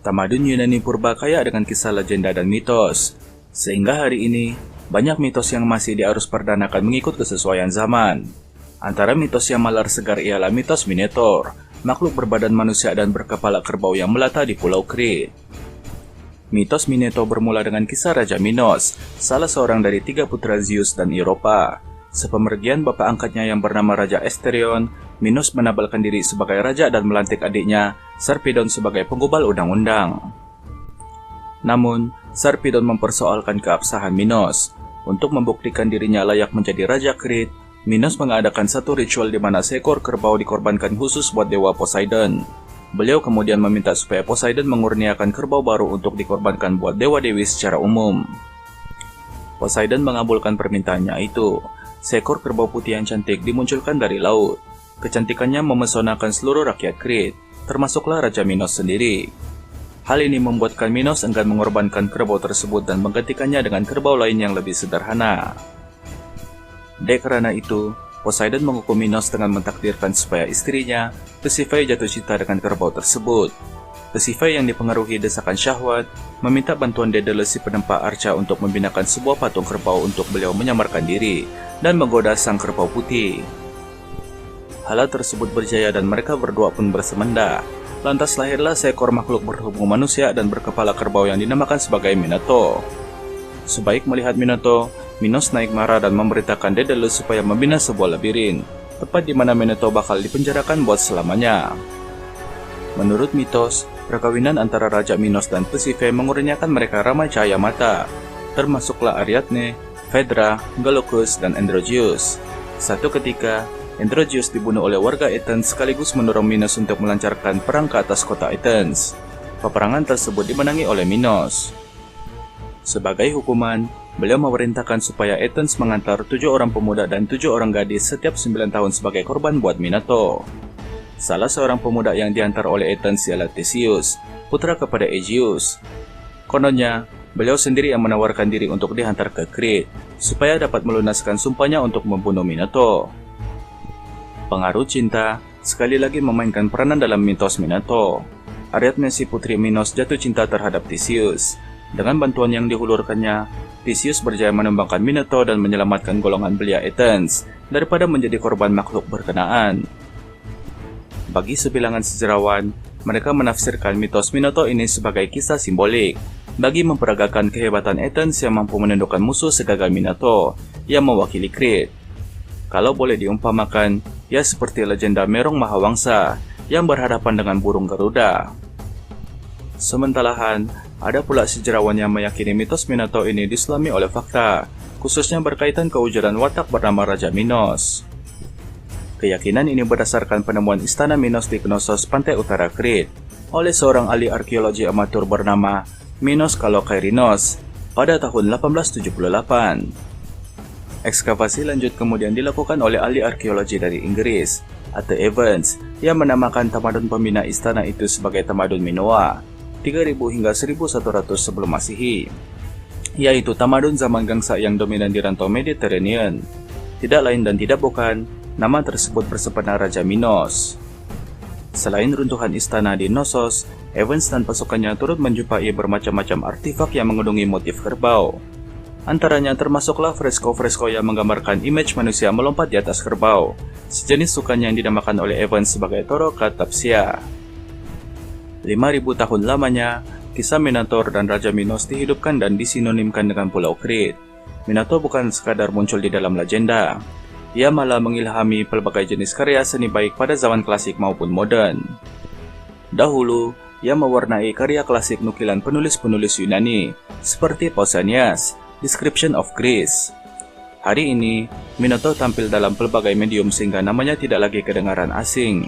Tamadun Yunani purba kaya dengan kisah legenda dan mitos, sehingga hari ini banyak mitos yang masih diarus-perdanakan mengikut kesesuaian zaman. Antara mitos yang malar segar ialah mitos Minotaur, makhluk berbadan manusia dan berkepala kerbau yang melata di Pulau Crete. Mitos Minotaur bermula dengan kisah Raja Minos, salah seorang dari 3 putra Zeus dan Europa. Sepemergian bapak angkatnya yang bernama Raja Asterion, Minos menabalkan diri sebagai raja dan melantik adiknya, Sarpedon, sebagai penggubal undang-undang. Namun, Sarpedon mempersoalkan keabsahan Minos. Untuk membuktikan dirinya layak menjadi Raja Crete, Minos mengadakan satu ritual di mana seekor kerbau dikorbankan khusus buat Dewa Poseidon. Beliau kemudian meminta supaya Poseidon mengurniakan kerbau baru untuk dikorbankan buat dewa-dewi secara umum. Poseidon mengabulkan permintaannya itu. Seekor kerbau putih yang cantik dimunculkan dari laut. Kecantikannya memesonakan seluruh rakyat Crete, termasuklah Raja Minos sendiri. Hal ini membuatkan Minos enggan mengorbankan kerbau tersebut dan menggantikannya dengan kerbau lain yang lebih sederhana. Karena itu, Poseidon menghukum Minos dengan mentakdirkan supaya istrinya, Persephone, jatuh cinta dengan kerbau tersebut. Persephone yang dipengaruhi desakan syahwat, meminta bantuan Daedalus si penempa arca untuk membinakan sebuah patung kerbau untuk beliau menyamarkan diri dan menggoda sang kerbau putih. Hal tersebut berjaya dan mereka berdua pun bersemenda. Lantas lahirlah seekor makhluk bertubuh manusia dan berkepala kerbau yang dinamakan sebagai Minotaur. Sebaik melihat Minotaur, Minos naik marah dan memerintahkan Daedalus supaya membina sebuah labirin, tepat di mana Minotaur bakal dipenjarakan buat selamanya. Menurut mitos, perkawinan antara Raja Minos dan Persephone mengurniakan mereka ramai cahaya mata, termasuklah Ariadne, Phaedra, Glaucus, dan Androgeus. Satu ketika, Androgeus dibunuh oleh warga Athens sekaligus mendorong Minos untuk melancarkan perang ke atas kota Athens. Peperangan tersebut dimenangi oleh Minos. Sebagai hukuman, beliau memerintahkan supaya Athens mengantar 7 orang pemuda dan 7 orang gadis setiap 9 tahun sebagai korban buat Minotaur. Salah seorang pemuda yang diantar oleh Athens ialah Theseus, putra kepada Aegeus. Kononnya, beliau sendiri yang menawarkan diri untuk dihantar ke Crete, supaya dapat melunaskan sumpahnya untuk membunuh Minotaur. Pengaruh cinta sekali lagi memainkan peranan dalam mitos Minotaur. Ariadne si putri Minos jatuh cinta terhadap Theseus. Dengan bantuan yang dihulurkannya, Theseus berjaya menembangkan Minotaur dan menyelamatkan golongan belia Athens daripada menjadi korban makhluk berkenaan. Bagi sebilangan sejarawan, mereka menafsirkan mitos Minotaur ini sebagai kisah simbolik bagi memperagakan kehebatan Athens yang mampu menundukkan musuh segagal Minotaur yang mewakili Crete. Kalau boleh diumpamakan, ia seperti legenda Merong Mahawangsa yang berhadapan dengan burung Garuda. Sementara ada pula sejarawan yang meyakini mitos Minotaur ini diselami oleh fakta, khususnya berkaitan kewujudan watak bernama Raja Minos. Keyakinan ini berdasarkan penemuan istana Minos di Knossos, pantai utara Crete, oleh seorang ahli arkeologi amatur bernama Minos Kalokairinos pada tahun 1878. Ekskavasi lanjut kemudian dilakukan oleh ahli arkeologi dari Inggris, Arthur Evans, yang menamakan tamadun pembina istana itu sebagai tamadun Minoa, 3000 hingga 1100 sebelum Masehi, yaitu tamadun zaman Gangsa yang dominan di rantau Mediterranean. Tidak lain dan tidak bukan, nama tersebut bersepena Raja Minos. Selain runtuhan istana di Knossos, Evans dan pasukannya turut menjumpai bermacam-macam artefak yang mengandungi motif kerbau. Antaranya termasuklah fresko-fresko yang menggambarkan image manusia melompat di atas kerbau, sejenis sukan yang dinamakan oleh Evans sebagai Torokatapsia. 5000 tahun lamanya, kisah Minotaur dan Raja Minos dihidupkan dan disinonimkan dengan Pulau Crete. Minotaur bukan sekadar muncul di dalam legenda, ia malah mengilhami pelbagai jenis karya seni baik pada zaman klasik maupun modern. Dahulu, ia mewarnai karya klasik nukilan penulis-penulis Yunani, seperti Pausanias, Description of Greece. Hari ini, Minotaur tampil dalam pelbagai medium sehingga namanya tidak lagi kedengaran asing.